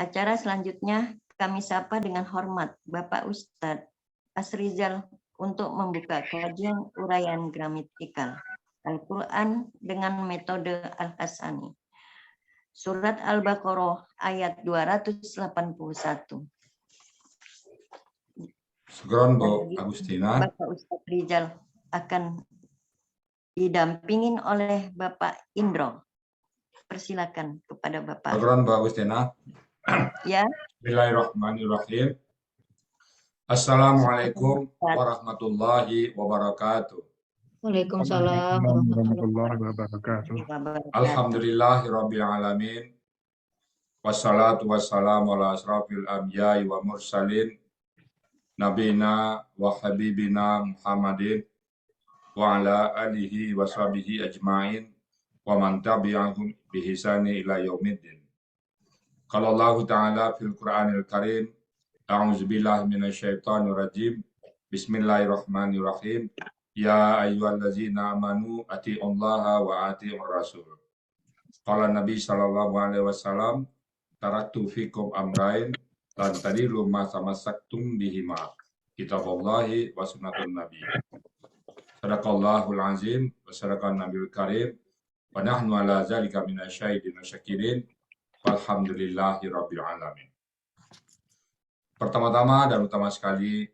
Acara selanjutnya kami sapa dengan hormat Bapak Ustadz Asrizal untuk membuka kajian uraian gramatikal Al-Quran dengan metode Al-Hasani. Surat Al-Baqarah ayat 281. Syukron Bu Agustina. Bapak Ustadz Rizal akan didampingin oleh Bapak Indro. Persilakan kepada Bapak. Syukron Bu Agustina. Ya. Bismillahirrahmanirrahim. Assalamualaikum warahmatullahi wabarakatuh. Waalaikumsalam warahmatullahi wabarakatuh. Alhamdulillahirabbil alamin. Wassalatu wassalamu ala asrafil anbiya'i wa mursalin nabina wa habibina Muhammadin wa ala alihi wa sahbihi ajma'in wa man tabi'ahum bi ihsani ila yaumiddin. Qala Allah Ta'ala fil Qur'anil Karim, a'udzu billahi minasyaitonir rajim. Bismillahirrahmanirrahim. Ya ayyuhallazina amanu atiiullaha wa atiiur rasul. Qala Nabi sallallahu alaihi wasallam, taraktu fikum amrain lan tadilu ma tamassaktum bihima, kitabullahi wa sunnatun nabi. Sadaqallahul azim wa sadaqan nabiyul karim wa nahnu ala zalika minasyahidin wa syakirin walhamdulillahi rabbil alamin. Pertama-tama dan utama sekali,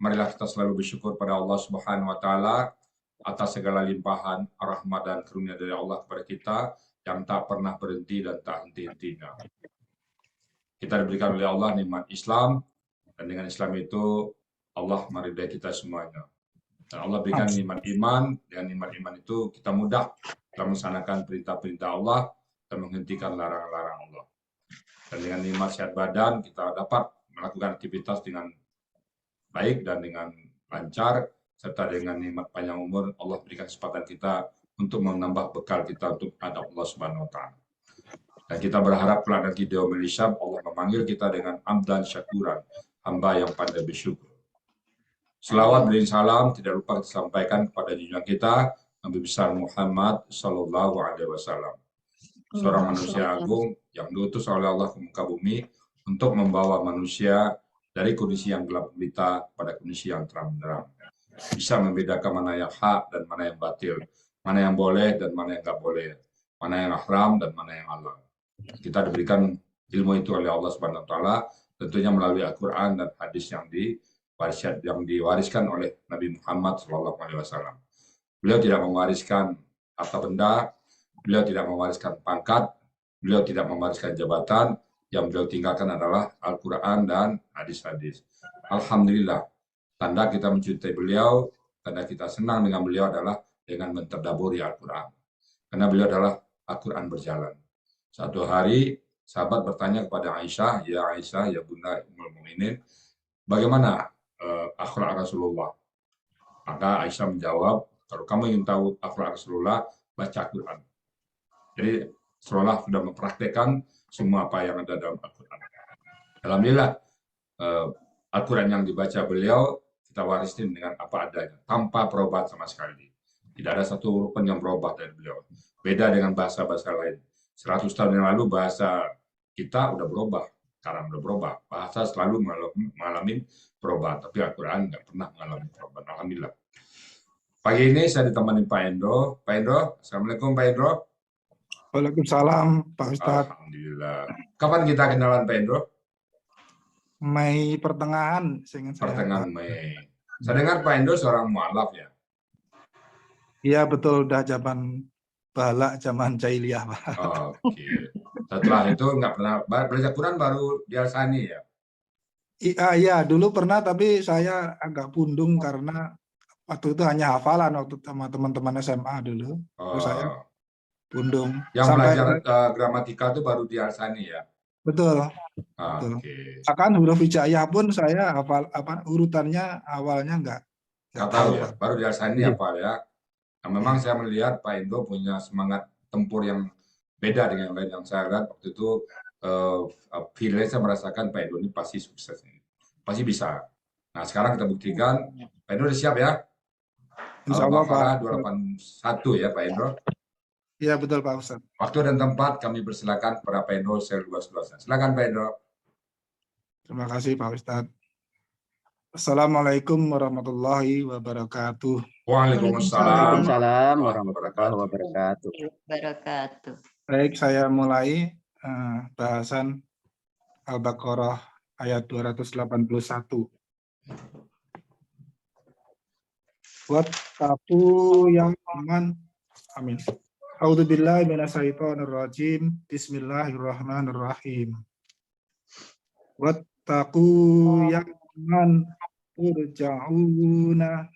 marilah kita selalu bersyukur pada Allah Subhanahu wa taala atas segala limpahan rahmat dan karunia dari Allah kepada kita yang tak pernah berhenti dan tak henti-hentinya. Kita diberikan oleh Allah nikmat Islam, dan dengan Islam itu Allah meridai kita semuanya. Dan Allah berikan nikmat iman, dengan nikmat iman itu kita mudah dalam melaksanakan perintah-perintah Allah dan menghentikan larangan-larangan Allah. Dan dengan nikmat sehat badan, kita dapat melakukan aktivitas dengan baik dan dengan lancar, serta dengan nikmat panjang umur, Allah berikan kesempatan kita untuk menambah bekal kita untuk hadap Allah Subhanahu wa taala. Dan kita berharap kelak nanti di yaumil hisab Allah memanggil kita dengan amdan syakuran, hamba yang pandai bersyukur. Selawat dan salam tidak lupa kita sampaikan kepada junjungan kita Nabi besar Muhammad sallallahu alaihi wasallam. Seorang manusia agung yang diutus oleh Allah ke muka bumi untuk membawa manusia dari kondisi yang gelap gulita pada kondisi yang terang benderang. Bisa membedakan mana yang hak dan mana yang batil, mana yang boleh dan mana yang nggak boleh, mana yang haram dan mana yang halal. Kita diberikan ilmu itu oleh Allah Subhanahu wa taala, tentunya melalui Al-Qur'an dan hadis yang diwariskan oleh Nabi Muhammad sallallahu alaihi wasallam. Beliau tidak mewariskan harta benda, beliau tidak mewariskan pangkat, beliau tidak mewariskan jabatan, yang beliau tinggalkan adalah Al-Qur'an dan hadis-hadis. Alhamdulillah, tanda kita mencintai beliau, tanda kita senang dengan beliau adalah dengan mentadaburi Al-Qur'an. Karena beliau adalah Al-Qur'an berjalan. Satu hari sahabat bertanya kepada Aisyah, ya Bunda Ummul Mukminin, bagaimana akhlak Rasulullah? Maka Aisyah menjawab, kalau kamu ingin tahu akhlak Rasulullah, baca Al-Quran. Jadi Rasulullah sudah mempraktekkan semua apa yang ada dalam Al-Quran. Alhamdulillah, Al-Quran yang dibaca beliau, kita warisin dengan apa adanya, tanpa perubahan sama sekali. Tidak ada satu pun yang berubah dari beliau. Beda dengan bahasa-bahasa lain. 100 tahun yang lalu bahasa kita udah berubah, sekarang udah berubah. Bahasa selalu mengalami perubahan, tapi Al-Quran nggak pernah mengalami perubahan. Alhamdulillah. Pagi ini saya ditemani Pak Endro. Pak Endro, Assalamualaikum Pak Endro. Waalaikumsalam Pak Ustadz. Alhamdulillah. Kapan kita kenalan Pak Endro? Mei pertengahan, seingat saya. Pertengahan Mei. Saya dengar Pak Endro seorang mualaf ya? Iya betul, udah zaman bala, zaman jahiliyah Pak. Oke. Setelah itu nggak pernah belajar Quran baru di Al-Sani ya? Iya, dulu pernah tapi saya agak pundung karena waktu itu hanya hafalan waktu sama teman-teman SMA dulu. Terus saya pundung. Yang sampai belajar gramatikal itu baru di Al-Sani ya? Betul. Oke. Bahkan huruf hijaiyah pun saya hafal urutannya awalnya nggak tahu ya, baru di Al-Sani hafal ya. Nah, memang saya melihat Pak Indo punya semangat tempur yang beda dengan yang lain yang saya lihat waktu itu. Feeling saya merasakan Pak Indo ini pasti sukses, pasti bisa. Nah sekarang kita buktikan. Pak Indo udah siap ya? Insya Allah Pak. 281 ya Pak Indo. Iya betul Pak Ustadz. Waktu dan tempat kami persilakan kepada Pak Endro seluas-luasnya. Silakan Pak Endro. Terima kasih Pak Ustadz. Assalamualaikum warahmatullahi wabarakatuh. Waalaikumsalam. Waalaikumsalam warahmatullahi wabarakatuh. Wabarakatuh. Baik, saya mulai bahasan Al-Baqarah ayat 281. Wattaqu yang aman. Amin. A'udzubillahi minasyaitonirrajim. Bismillahirrahmanirrahim. Wattaqu yang aman turja'una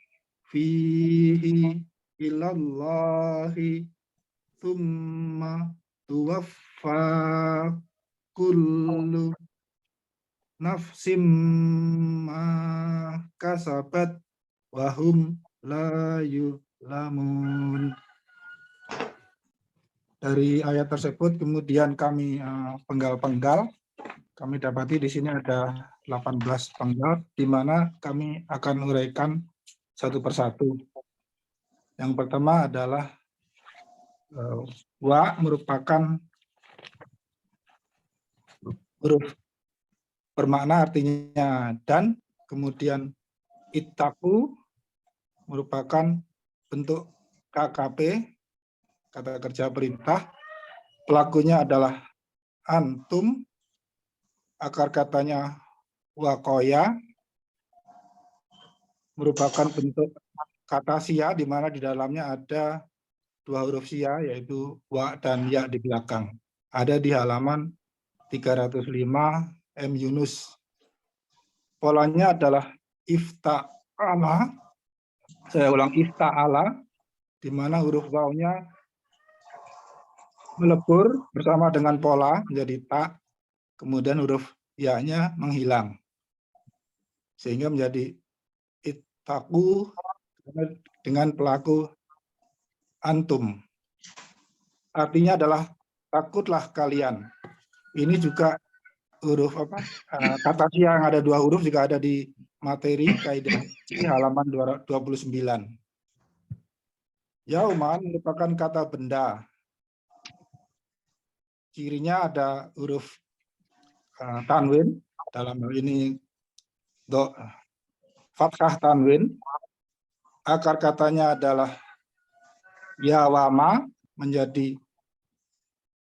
fihi ilallahi thumma tuwaffa kullu nafsim ma kasabat wa hum la yuzlamun. Dari ayat tersebut kemudian kami penggal-penggal. Kami dapati di sini ada 18 penggal, di mana kami akan uraikan satu persatu. Yang pertama adalah wa merupakan huruf bermakna artinya dan, kemudian ittaqu merupakan bentuk KKP, kata kerja perintah, pelakunya adalah antum, akar katanya waqoya, merupakan bentuk kata sia, di mana di dalamnya ada dua huruf sia, yaitu wa dan ya di belakang. Ada di halaman 305 M. Yunus. Polanya adalah ifta'ala, saya ulang ifta'ala, di mana huruf wawnya melebur bersama dengan pola menjadi ta, kemudian huruf ya-nya menghilang, sehingga menjadi ittaqu dengan pelaku antum. Artinya adalah takutlah kalian. Ini juga huruf kata sia yang ada dua huruf juga ada di materi kaidah di halaman 29. Yauman merupakan kata benda. Cirinya ada huruf tanwin, dalam hal ini fathah tanwin. Akar katanya adalah yawama menjadi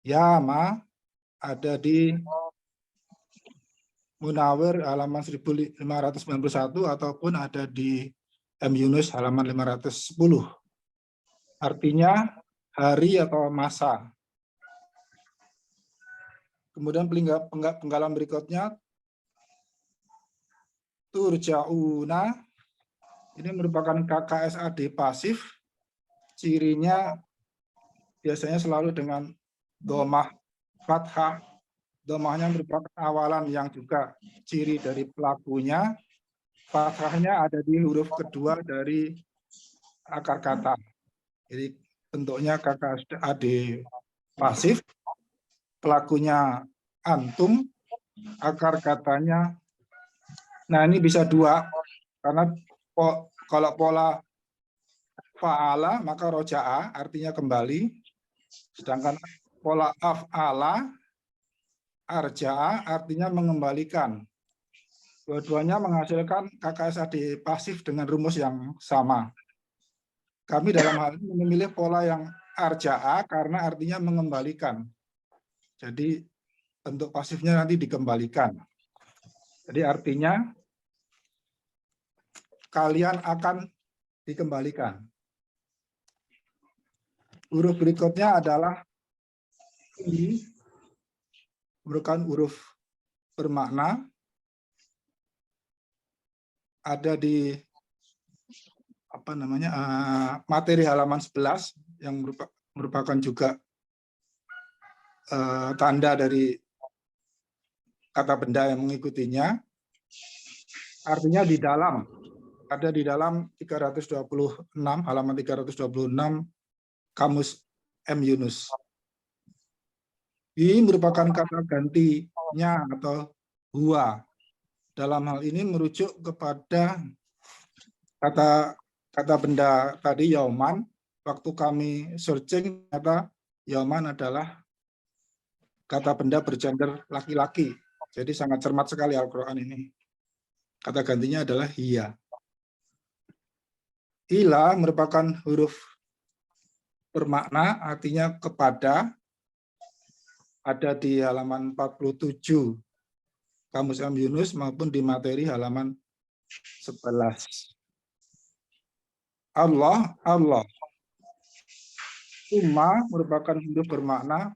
yama, ada di Munawir halaman 1591 ataupun ada di M. Yunus halaman 510. Artinya hari atau masa. Kemudian penggalan berikutnya turja'una, ini merupakan KKSAD pasif. Cirinya biasanya selalu dengan domah fathah. Domahnya merupakan awalan yang juga ciri dari pelakunya. Fathahnya ada di huruf kedua dari akar kata. Jadi bentuknya KKSAD pasif. Pelakunya antum, akar katanya. Nah, ini bisa dua, karena kalau pola fa'ala maka roja'a artinya kembali, sedangkan pola af'ala arja'a artinya mengembalikan. Dua-duanya menghasilkan KKSAD pasif dengan rumus yang sama. Kami dalam hal ini memilih pola yang arja'a karena artinya mengembalikan. Jadi bentuk pasifnya nanti dikembalikan. Jadi artinya kalian akan dikembalikan. Huruf berikutnya adalah i, merupakan huruf bermakna, ada di materi halaman 11 yang merupakan juga tanda dari kata benda yang mengikutinya. Artinya di dalam, ada di dalam 326 halaman 326 Kamus M. Yunus. Ini merupakan kata gantinya atau huwa. Dalam hal ini merujuk kepada kata benda tadi yauman. Waktu kami searching ternyata Yoman adalah kata benda bergender laki-laki. Jadi sangat cermat sekali Al-Quran ini. Kata gantinya adalah hiya. Ila merupakan huruf bermakna, artinya kepada, ada di halaman 47 Kamus M. Yunus maupun di materi halaman 11. Allah, Allah. Umma merupakan huruf bermakna,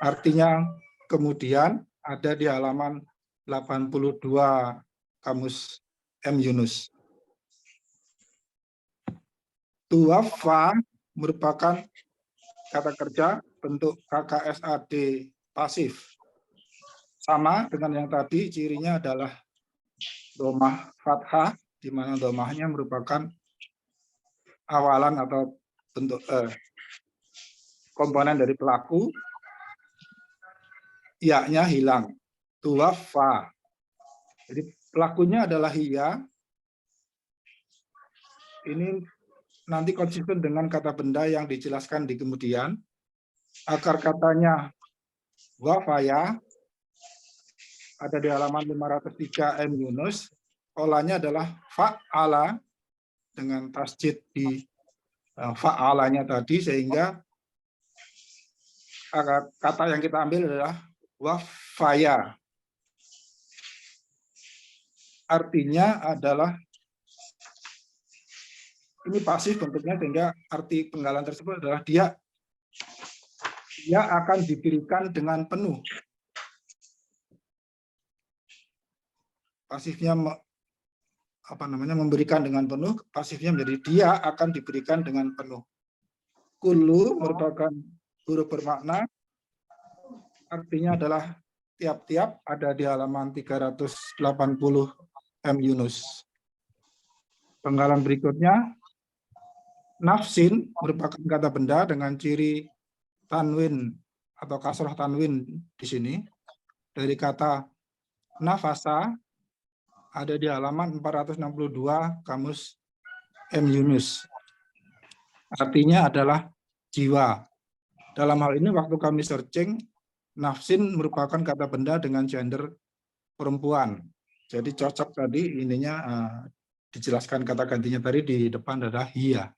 artinya kemudian, ada di halaman 82 Kamus M. Yunus. Tuwafa merupakan kata kerja bentuk KKSAD pasif. Sama dengan yang tadi, cirinya adalah domah fathah, di mana domahnya merupakan awalan atau bentuk komponen dari pelaku, ya-nya hilang. Tuwafa. Jadi pelakunya adalah hiya. Ini nanti konsisten dengan kata benda yang dijelaskan di kemudian. Akar katanya wafaya ada di halaman 503 M. Yunus. Polanya adalah fa'ala dengan tasjid di fa'alanya tadi, sehingga kata yang kita ambil adalah wafaya. Artinya adalah, ini pasif bentuknya, sehingga arti penggalan tersebut adalah dia akan diberikan dengan penuh. Pasifnya memberikan dengan penuh, pasifnya menjadi dia akan diberikan dengan penuh. Kullu merupakan huruf bermakna, artinya adalah tiap-tiap, ada di halaman 380 M. Yunus. Penggalan berikutnya, nafsin merupakan kata benda dengan ciri tanwin atau kasroh tanwin di sini, dari kata nafasa, ada di halaman 462 Kamus M. Yunus. Artinya adalah jiwa. Dalam hal ini waktu kami searching, nafsin merupakan kata benda dengan gender perempuan. Jadi cocok tadi, ininya dijelaskan kata gantinya tadi di depan adalah hiya.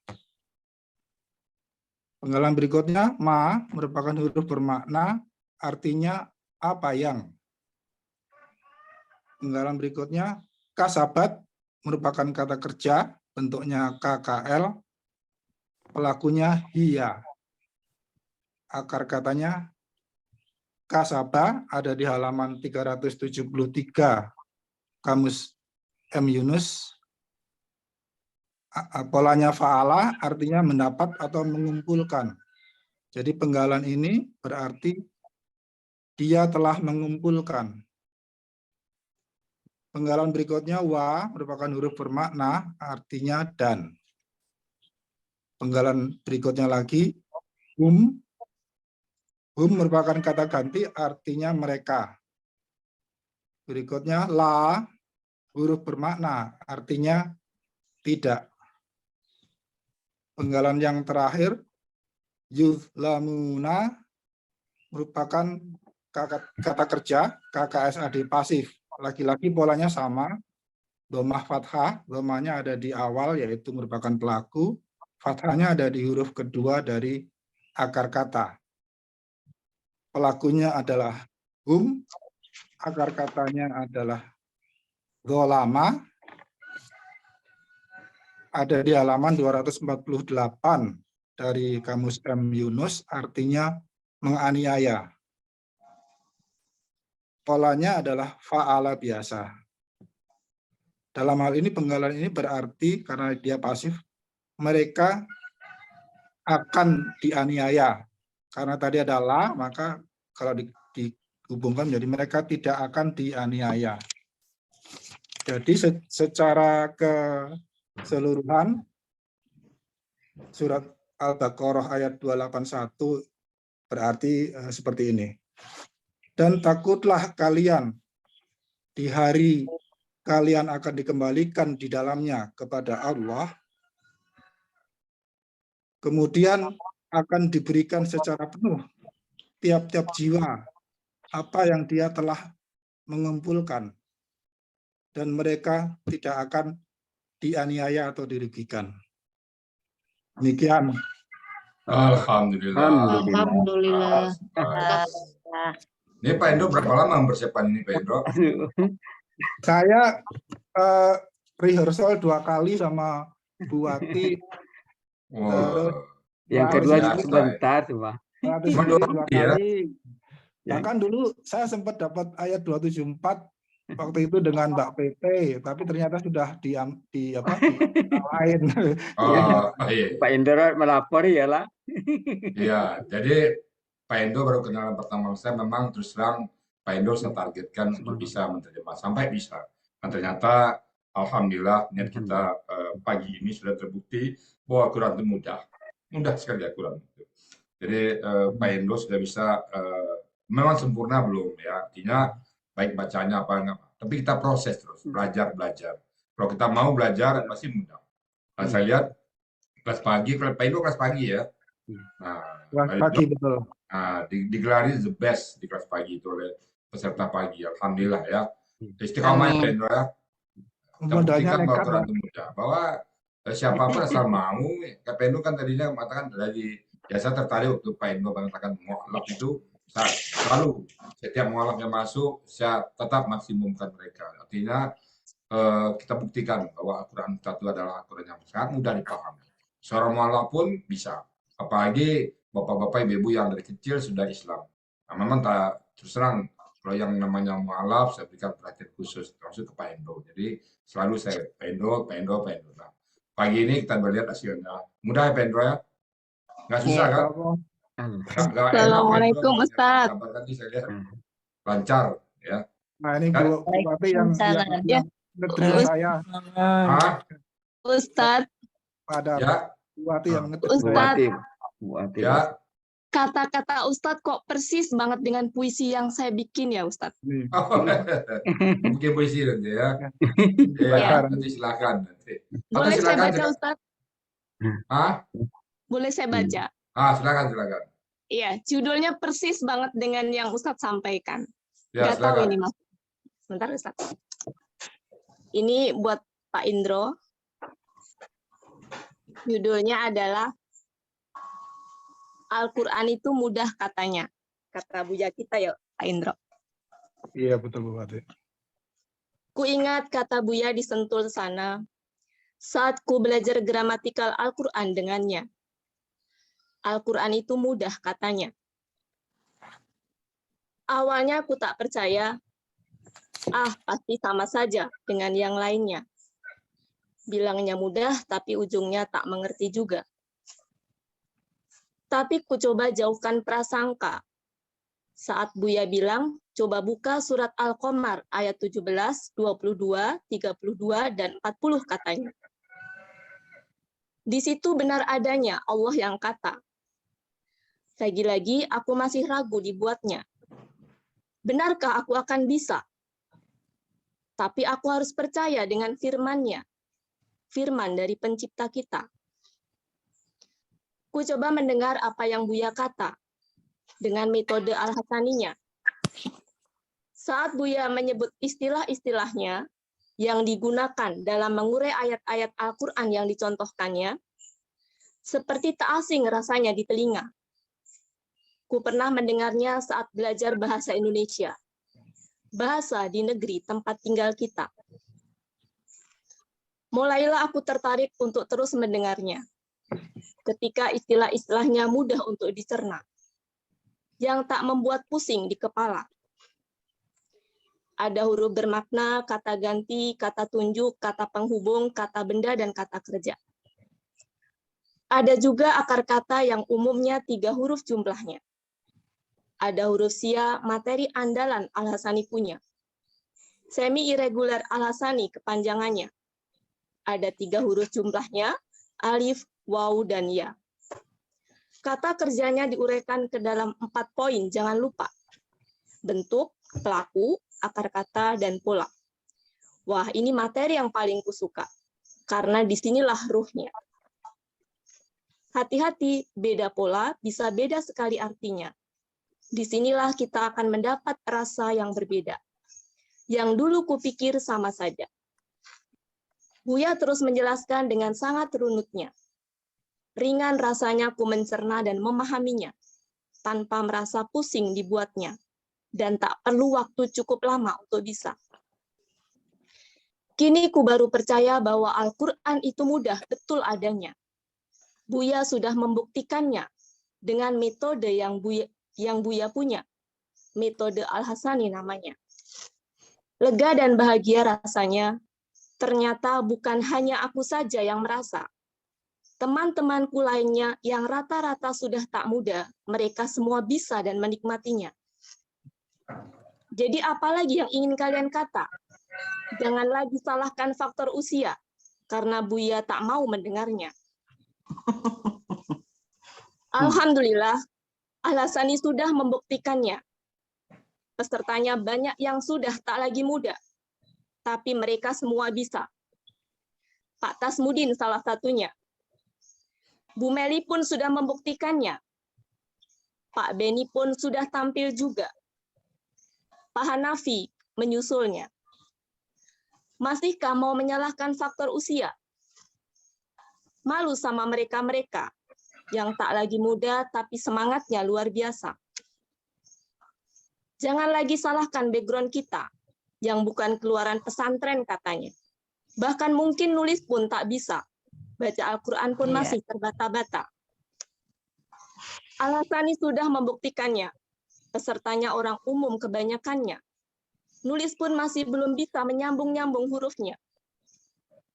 Penggalan berikutnya, ma merupakan huruf bermakna, artinya apa yang. Penggalan berikutnya, kasabat merupakan kata kerja, bentuknya KKL, pelakunya hiya. Akar katanya kasaba, ada di halaman 373 Kamus M. Yunus. Polanya fa'ala, artinya mendapat atau mengumpulkan. Jadi penggalan ini berarti dia telah mengumpulkan. Penggalan berikutnya wa merupakan huruf bermakna, artinya dan. Penggalan berikutnya lagi hum merupakan kata ganti, artinya mereka. Berikutnya la, huruf bermakna, artinya tidak. Penggalan yang terakhir yuzlamuna merupakan kata kerja KKSAD pasif. Laki-laki polanya sama, domah fathah, domahnya ada di awal yaitu merupakan pelaku, fathahnya ada di huruf kedua dari akar kata. Pelakunya adalah hum, akar katanya adalah zolama, ada di halaman 248 dari Kamus M. Yunus, artinya menganiaya. Polanya adalah fa'ala biasa. Dalam hal ini penggalan ini berarti karena dia pasif, mereka akan dianiaya. Karena tadi ada la, maka kalau dihubungkan menjadi mereka tidak akan dianiaya. Jadi secara keseluruhan surat Al-Baqarah ayat 281 berarti seperti ini. Dan takutlah kalian di hari kalian akan dikembalikan di dalamnya kepada Allah. Kemudian akan diberikan secara penuh tiap-tiap jiwa apa yang dia telah mengumpulkan, dan mereka tidak akan dianiaya atau dirugikan. Demikian. Alhamdulillah. Alhamdulillah. Ini Pak Indro berapa lama mempersiapkan ini Pak Indro? Saya rehearsal 2 kali sama Bu Wati. Wow. Yang Wah, kedua biasa, sebentar cuma. Cuma 2 2 kali ya? kali. Bahkan dulu saya sempat dapat ayat 274 waktu itu dengan Mbak PT, tapi ternyata sudah di lain. Oh, iya. Pak Indro melapor ya lah. Iya, jadi Pak Endo baru kenalan pertama saya, memang terus terang Pak Endo saya targetkan untuk bisa menerjemah sampai bisa. Dan ternyata alhamdulillah niat kita pagi ini sudah terbukti bahwa Al-Quran itu mudah sekali Al-Quran itu. Jadi Pak Endo sudah bisa, memang sempurna belum ya, artinya baik bacanya apa enggak, tapi kita proses terus belajar. Kalau kita mau belajar pasti mudah. Dan saya lihat kelas pagi, Pak Endo kelas pagi ya. Nah, Pagi betul. Nah, digelari the best di kelas pagi itu oleh peserta pagi. Alhamdulillah ya. Istiqomah ya Pak Indro ya. Kita buktikan bahwa Quran itu mudah. Bahwa siapapun asal mau, Pak Indro kan tadinya mengatakan dari biasa tertarik waktu Pak Indro mengatakan mu'alaf itu selalu setiap mu'alaf yang masuk saya tetap maksimumkan mereka. Artinya kita buktikan bahwa Al-Quran itu adalah Al-Quran yang sangat mudah dipahami. Seorang mu'alaf pun bisa. Apalagi bapak-bapak ibu-ibu yang dari kecil sudah Islam. Nah, memang terus terang kalau yang namanya mu'alaf saya berikan perhatian khusus termasuk ke Pak Endo. Jadi selalu saya Pak Endo. Nah, pagi ini kita melihat hasilnya. Mudah ya Pak Endo ya? Nggak susah kan? Assalamualaikum Ustaz. Saya lihat lancar ya. Nah ini Bu Wati yang ngetril saya. Ustaz. Pada ya. Bu Wati yang ngetril Ustaz. saya. Ya. Kata-kata Ustadz kok persis banget dengan puisi yang saya bikin ya Ustadz. Mungkin puisi nanti ya. Nanti silakan. Boleh saya baca Ustadz? Boleh saya baca? Silakan. Iya, judulnya persis banget dengan yang Ustadz sampaikan. Ya, Gak tahu ini Mas. Sebentar Ustadz. Ini buat Pak Indro. Judulnya adalah Al-Quran itu mudah katanya. Kata Buya kita ya, Pak Indro. Iya, betul Bu Wati. Ku ingat kata Buya di Sentul sana, saat ku belajar gramatikal Al-Quran dengannya. Al-Quran itu mudah katanya. Awalnya aku tak percaya, pasti sama saja dengan yang lainnya. Bilangnya mudah, tapi ujungnya tak mengerti juga. Tapi ku coba jauhkan prasangka. Saat Buya bilang, coba buka surat Al-Qamar ayat 17, 22, 32, dan 40 katanya. Di situ benar adanya Allah yang kata. Lagi-lagi aku masih ragu dibuatnya. Benarkah aku akan bisa? Tapi aku harus percaya dengan firman-Nya. Firman dari pencipta kita. Ku coba mendengar apa yang Buya kata dengan metode Al-Hasaninya. Saat Buya menyebut istilah-istilahnya yang digunakan dalam mengurai ayat-ayat Al-Quran yang dicontohkannya, seperti tak asing rasanya di telinga. Ku pernah mendengarnya saat belajar bahasa Indonesia, bahasa di negeri tempat tinggal kita. Mulailah aku tertarik untuk terus mendengarnya. Ketika istilah-istilahnya mudah untuk dicerna, yang tak membuat pusing di kepala. Ada huruf bermakna, kata ganti, kata tunjuk, kata penghubung, kata benda, dan kata kerja. Ada juga akar kata yang umumnya 3 huruf jumlahnya. Ada huruf sia, materi andalan Al-Hasani punya. Semi-irregular Al-Hasani kepanjangannya. Ada 3 huruf jumlahnya, alif, waw, dan ya. Kata kerjanya diuraikan ke dalam 4 poin, jangan lupa. Bentuk, pelaku, akar kata, dan pola. Wah, ini materi yang paling kusuka, karena disinilah ruhnya. Hati-hati, beda pola bisa beda sekali artinya. Disinilah kita akan mendapat rasa yang berbeda. Yang dulu kupikir sama saja. Buya terus menjelaskan dengan sangat runutnya. Ringan rasanya ku mencerna dan memahaminya, tanpa merasa pusing dibuatnya, dan tak perlu waktu cukup lama untuk bisa. Kini ku baru percaya bahwa Al-Quran itu mudah betul adanya. Buya sudah membuktikannya dengan metode yang Buya punya, metode Al-Hasani namanya. Lega dan bahagia rasanya, ternyata bukan hanya aku saja yang merasa. Teman-temanku lainnya yang rata-rata sudah tak muda, mereka semua bisa dan menikmatinya. Jadi apalagi yang ingin kalian kata? Jangan lagi salahkan faktor usia, karena Buya tak mau mendengarnya. Alhamdulillah, Al-Hasani sudah membuktikannya. Pesertanya banyak yang sudah tak lagi muda, tapi mereka semua bisa. Pak Tasmudin salah satunya. Bu Meli pun sudah membuktikannya. Pak Beni pun sudah tampil juga. Pak Hanafi menyusulnya. Masihkah mau menyalahkan faktor usia? Malu sama mereka-mereka yang tak lagi muda tapi semangatnya luar biasa. Jangan lagi salahkan background kita yang bukan keluaran pesantren katanya. Bahkan mungkin nulis pun tak bisa. Baca Al-Quran pun masih terbata-bata. Al-Hasani sudah membuktikannya. Pesertanya orang umum kebanyakannya. Nulis pun masih belum bisa menyambung-nyambung hurufnya.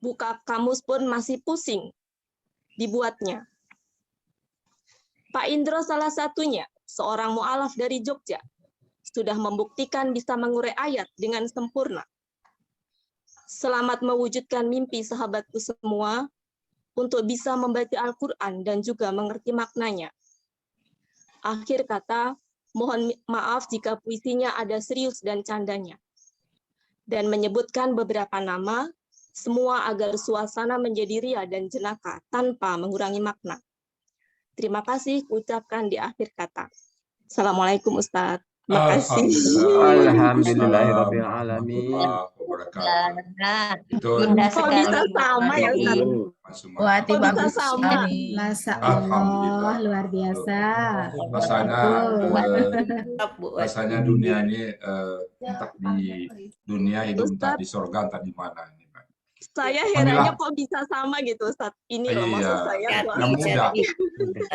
Buka kamus pun masih pusing dibuatnya. Pak Indro salah satunya, seorang mu'alaf dari Jogja, sudah membuktikan bisa mengurai ayat dengan sempurna. Selamat mewujudkan mimpi sahabatku semua, untuk bisa membaca Al-Quran dan juga mengerti maknanya. Akhir kata, mohon maaf jika puisinya ada serius dan candanya. Dan menyebutkan beberapa nama, semua agar suasana menjadi ria dan jenaka tanpa mengurangi makna. Terima kasih ucapkan di akhir kata. Assalamualaikum Ustadz. Terima kasih. Alhamdulillahirabbil alamin. Itu Indah Kok sekali. bisa sama ya Ustadz? Wah, Kok bisa bagus sama? sekali. Masa Alhamdulillah. Allah, luar biasa. Rasanya Betul. rasanya dunia ini entah di dunia hidup, entah di surga, entah di mana ini, Pak. Saya herannya kok bisa sama gitu Ustadz. Ini loh maksud saya. Yang mudah.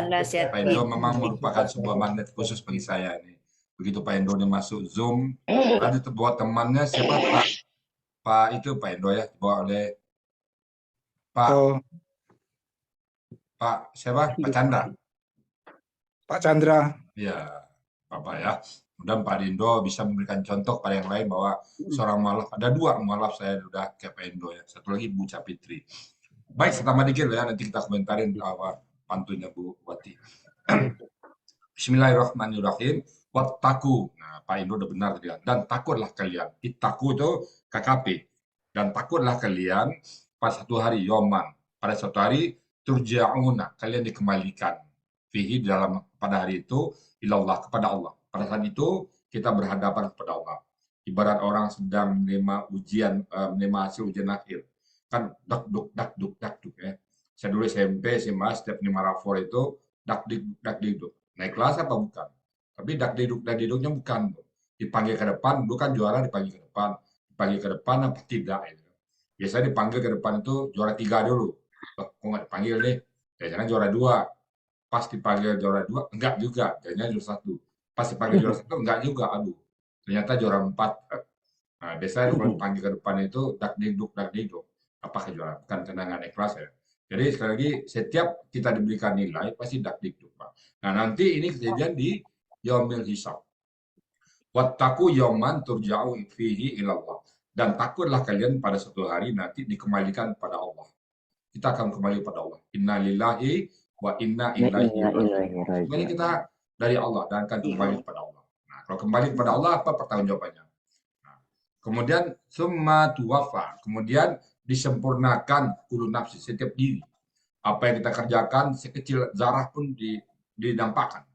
Nasihat. Pak Endo memang merupakan sebuah magnet khusus bagi saya ini. Begitu Pak Endo ini masuk Zoom, ada buat temannya siapa Pak itu Pak Endo ya, dibawa oleh Pak Oh, Pak siapa? Pak Chandra. Pak Chandra. Ya, Bapak ya. Mudah Pak Endo bisa memberikan contoh pada yang lain bahwa seorang mualaf, ada dua mualaf saya sudah ke Pak Endo ya. Satu lagi Bu Capitri. Baik, saya tambah dikit ya, nanti kita komentarin pantunnya Bu Wati. Bismillahirrahmanirrahim. Wattaku. Nah, Pak Indo udah benar tadi. Dan takutlah kalian. Ittaku itu KKP. Dan takutlah kalian pada satu hari yoman. Pada satu hari turja'una. Kalian dikembalikan. Fihi pada hari itu ilallah kepada Allah. Pada saat itu kita berhadapan kepada Allah. Ibarat orang sedang menerima ujian, menerima hasil ujian akhir. Kan dakduk ya. Saya dulu SMP, SMA, setiap menerima rapor itu dakduk. Naik kelas apa bukan? Tapi dakdiduknya bukan. Dipanggil ke depan, bukan juara dipanggil ke depan. Dipanggil ke depan apa tidak? Gitu. Biasanya dipanggil ke depan itu juara 3 dulu. Kok nggak dipanggil nih? Jangan juara 2. Pas dipanggil juara 2, enggak juga. Jangan juara 1. Pas dipanggil juara 1, enggak juga. Aduh, ternyata juara 4. Nah, biasanya kalau dipanggil ke depan itu dakdiduk. Apakah juara? Bukan kenangan ikhlas ya. Jadi sekali lagi, setiap kita diberikan nilai, pasti dakdiduk, Pak. Nah, nanti ini kejadian di yaumil hisab. Wattaku yauman turja'u fihi ilallah. Dan takutlah kalian pada suatu hari nanti dikembalikan pada Allah. Kita akan kembali pada Allah. Inna lillahi wa inna ilaihi raji'un. Sebenarnya kita dari Allah dan akan kembali kepada Allah. Nah, kalau kembali kepada Allah, apa pertanggungjawabannya? Nah, kemudian summa tuwafa. Kemudian disempurnakan kullu nafsi, setiap diri. Apa yang kita kerjakan, sekecil zarah pun didampakkan.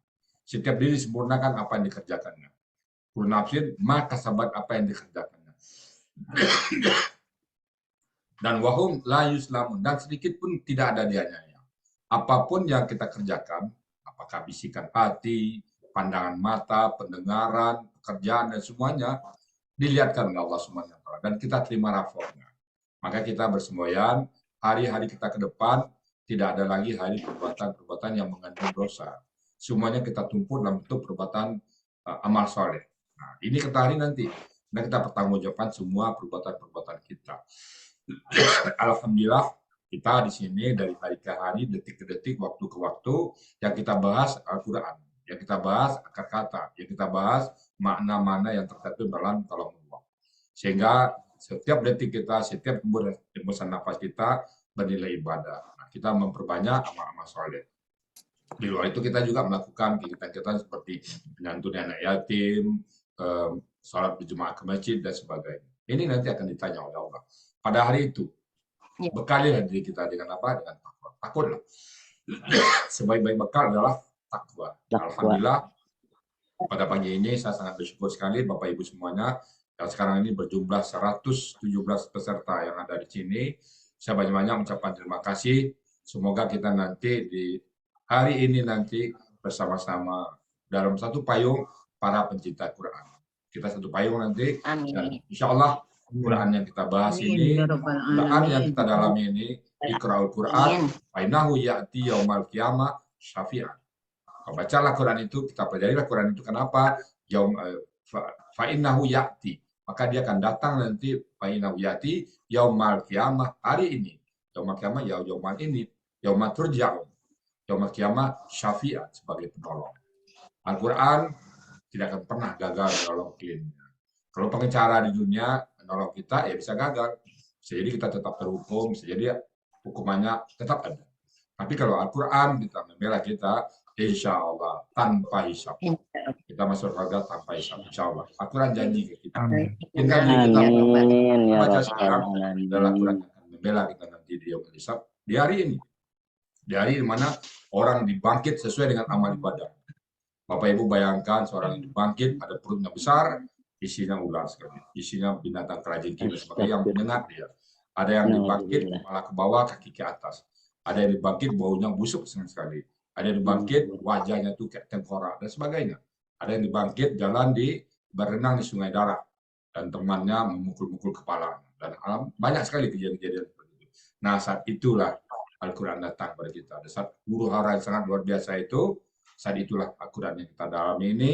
Setiap diri sempurnakan apa yang dikerjakannya. Kullu nafsin ma kasabat, apa yang dikerjakannya. Dan wahum la yuslamun, dan sedikit pun tidak ada dianiaya. Apapun yang kita kerjakan, apakah bisikan hati, pandangan mata, pendengaran, pekerjaan, dan semuanya dilihatkan oleh Allah Subhanahu wa Ta'ala, dan kita terima rapornya. Maka kita bersemboyan, hari-hari kita ke depan tidak ada lagi hari perbuatan-perbuatan yang mengandung dosa. Semuanya kita tumpuk dalam bentuk perbuatan amal soleh. Nah, ini kita hari nanti, dan kita pertanggungjawabkan semua perbuatan-perbuatan kita. Alhamdulillah, kita di sini dari hari ke hari, detik ke detik, waktu ke waktu, yang kita bahas Al-Quran, yang kita bahas akar kata, yang kita bahas makna-makna yang tertentu dalam kalamullah. Sehingga setiap detik kita, setiap hembusan nafas kita bernilai ibadah. Nah, kita memperbanyak amal-amal soleh. Di luar itu kita juga melakukan kegiatan-kegiatan seperti menyantuni anak yatim, sholat berjemaah ke masjid, dan sebagainya. Ini nanti akan ditanya oleh Allah. Pada hari itu, bekalilah diri kita dengan apa? Dengan takwa. Takutlah. Sebaik-baik bekal adalah takwa. Alhamdulillah, pada pagi ini saya sangat bersyukur sekali Bapak Ibu semuanya, yang sekarang ini berjumlah 117 peserta yang ada di sini. Saya banyak-banyak mengucapkan terima kasih. Semoga kita nanti di hari ini nanti bersama-sama dalam satu payung para pencinta Quran. Kita satu payung nanti. Amin. Dan insya Allah Quran yang kita bahas ini, Quran yang kita dalami ini, Iqra'ul Quran, fainahu ya'ti yaumal qiyamah syafi'an. Bacalah Quran itu, kita pelajarilah Quran itu. Kenapa? Fainahu ya'ti, maka dia akan datang nanti, fainahu ya'ti yaumal qiyamah, hari ini. Yaumal qiyamah, ya yaumal ini, yaumal turja'un. Yaumal qiyamah syafi'an, sebagai penolong. Al-Quran tidak akan pernah gagal menolong kliennya. Kalau pengacara di dunia menolong kita, ya bisa gagal. Bisa jadi kita tetap terhukum, bisa jadi hukumannya tetap ada. Tapi kalau Al-Quran kita membela kita, insya Allah tanpa hisab. Kita masuk surga tanpa hisab, insya Allah. Al-Quran janji ke kita. Kita baca sekarang adalah Al-Quran yang akan membela kita nanti di yaumul hisab, di hari ini. Di hari di mana orang dibangkit sesuai dengan amal ibadah. Bapak Ibu bayangkan seorang yang dibangkit, ada perutnya besar, isinya ular sekali, isinya binatang kerajinki, sebagai yang menyengat dia. Ada yang dibangkit malah ke bawah, kaki ke atas. Ada yang dibangkit baunya busuk sekali. Ada yang dibangkit wajahnya tuh kayak tengkorak dan sebagainya. Ada yang dibangkit jalan berenang di sungai darah dan temannya memukul-mukul kepala. Dan banyak sekali kejadian-kejadian seperti itu. Nah, saat itulah Al-Quran datang kepada kita. Ada saat huru hara yang sangat luar biasa itu, saat itulah Al-Quran yang kita dalami ini,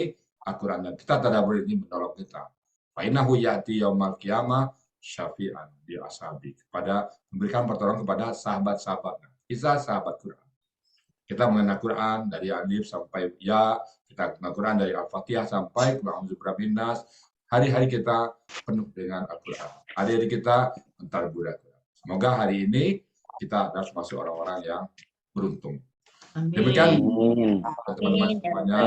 Al-Quran yang kita tadabbur ini menolong kita. Fainahu ya'ti yaumal qiyamah syafi'an di ashabi, kepada memberikan pertolongan kepada sahabat-sahabatnya. Kisah sahabat Quran. Kita mengenal Quran dari alif sampai ya, kita mengenal Quran dari Al-Fatihah sampai Qul birabbin nas. Hari-hari kita penuh dengan Al-Quran. Hari-hari kita mentadabbur Al-Quran. Semoga hari ini kita harus masuk orang-orang yang beruntung. Demikian teman-teman semuanya.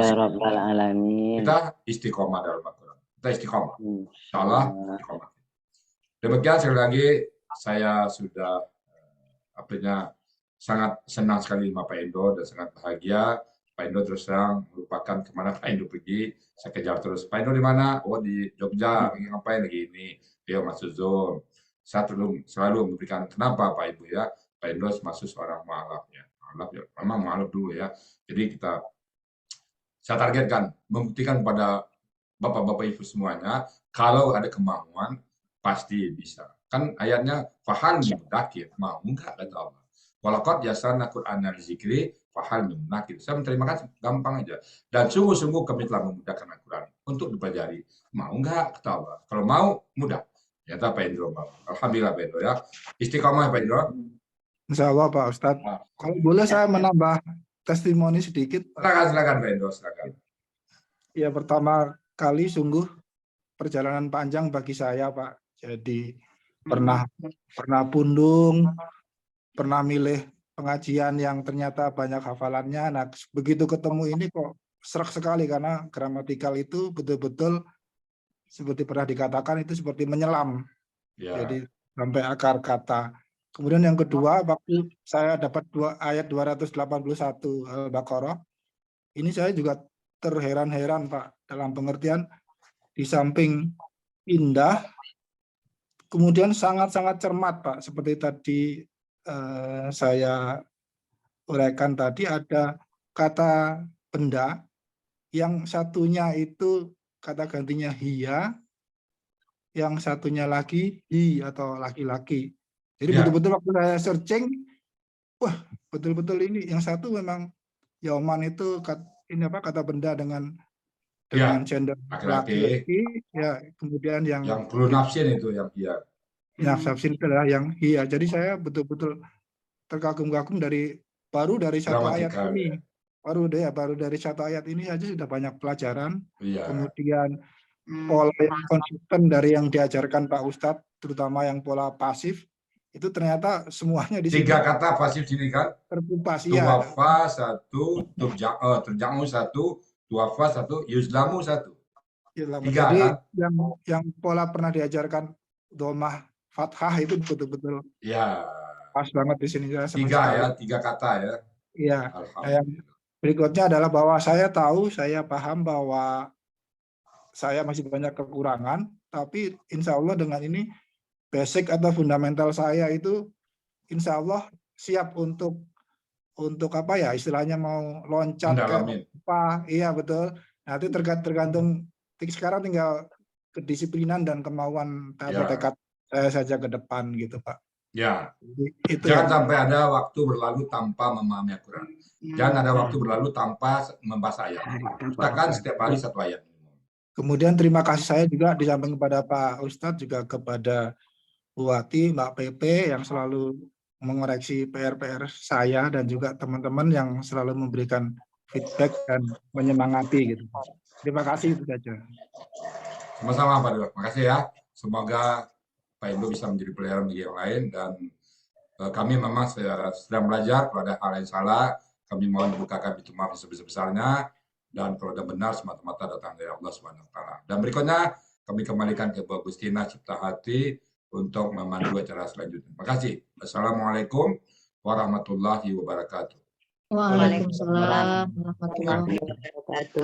Kita istiqomah dalam Al-Quran. Kita istiqomah. Insyaallah istiqomah. Demikian sekali lagi saya sudah sangat senang sekali sama Pak Endo dan sangat bahagia. Pak Endo terus terang merupakan kemana Pak Endo pergi, saya kejar terus. Pak Endo di mana? Oh di Jogja, ngapain lagi ini? Dia masuk Zoom. Saya selalu memberikan kenapa Pak Ibu ya, Pak Endo masuk seorang mu'alaf ya. Mu'alaf ya, memang mu'alaf dulu ya. Jadi saya targetkan membuktikan kepada Bapak-Bapak Ibu semuanya, kalau ada kemauan pasti bisa. Kan ayatnya fahal mudakir, mau enggak kata Allah. Walaqad yasarna Qur'ana lidzikri fahal mudakir. Saya menerima kasih, gampang aja. Dan sungguh-sungguh kami telah memudahkan Al-Quran untuk dipelajari. Mau enggak kata Allah. Kalau mau mudah. Ternyata Pak Indro mau. Alhamdulillah Pak Indro ya. Istiqomah Pak Indro. Insya Allah Pak Ustadz. Kalau boleh saya menambah testimoni sedikit. Silakan Pak Indro, silakan. Ya, pertama kali sungguh perjalanan panjang bagi saya Pak. Jadi pernah pundung, pernah milih pengajian yang ternyata banyak hafalannya. Nah, begitu ketemu ini kok serak sekali karena gramatikal itu betul-betul seperti pernah dikatakan itu seperti menyelam. Ya. Jadi sampai akar kata. Kemudian yang kedua, waktu saya dapat ayat 281 Al-Baqarah, ini saya juga terheran-heran Pak, dalam pengertian di samping indah, kemudian sangat-sangat cermat Pak, seperti tadi saya uraikan tadi, ada kata benda, yang satunya itu kata gantinya hiya, yang satunya lagi hi atau laki-laki. Jadi Ya. betul-betul waktu saya searching, wah betul-betul ini yang satu memang Yauman itu kata benda dengan Ya, gender laki-laki. laki-laki, ya kemudian Yang perlu nafsin itu yang iya. yang sabsin itu adalah yang hiya. Jadi saya betul-betul terkagum-kagum baru dari satu ayat Gramatikal, ini. Baru dari satu ayat ini saja sudah banyak pelajaran. Iya. Kemudian pola yang konsisten dari yang diajarkan Pak Ustadz, terutama yang pola pasif, itu ternyata semuanya di sini 3 kata pasif sini kan? terkupas. Iya. Tuwafa 1, terjang'u 1, tuwafa 1, yuzlamu 1. Tiga, Jadi kan? yang pola pernah diajarkan domah fathah itu betul-betul Ya. pas banget di sini. Saya senang 3 sekali. ya, 3 kata ya. Iya. Yang Alhamdulillah. berikutnya adalah bahwa saya paham bahwa saya masih banyak kekurangan, tapi insya Allah dengan ini basic atau fundamental saya itu insya Allah siap untuk apa ya, istilahnya mau loncat ke Mendalamin. apa, iya betul. Nanti tergantung sekarang tinggal kedisiplinan dan kemauan atau Ya. tekad saya saja ke depan gitu Pak. Ya. Jadi, itu Jangan yang sampai ada waktu berlalu tanpa memahami Al-Quran. Jangan ada waktu berlalu tanpa membahas ayat. Usahakan setiap hari 1 ayat. kemudian terima kasih saya juga di samping kepada Pak Ustadz juga kepada Bu Wati, Mbak Pepe yang selalu mengoreksi PR-PR saya dan juga teman-teman yang selalu memberikan feedback dan menyemangati gitu. Terima kasih itu saja. Sama-sama Pak Dewa. Terima kasih ya. Semoga Pak Indo bisa menjadi pelajaran bagi yang lain dan kami memang sedang belajar. Kalau ada hal yang salah, kami mohon dibukakan pintu maaf sebesar-besarnya, dan kalau ada benar semata-mata datang dari Allah Subhanahu wa taala. Dan berikutnya kami kembalikan ke Bu Agustina Cipta Hati untuk memandu acara selanjutnya. Terima kasih. Assalamualaikum warahmatullahi wabarakatuh. Waalaikumsalam warahmatullahi wabarakatuh.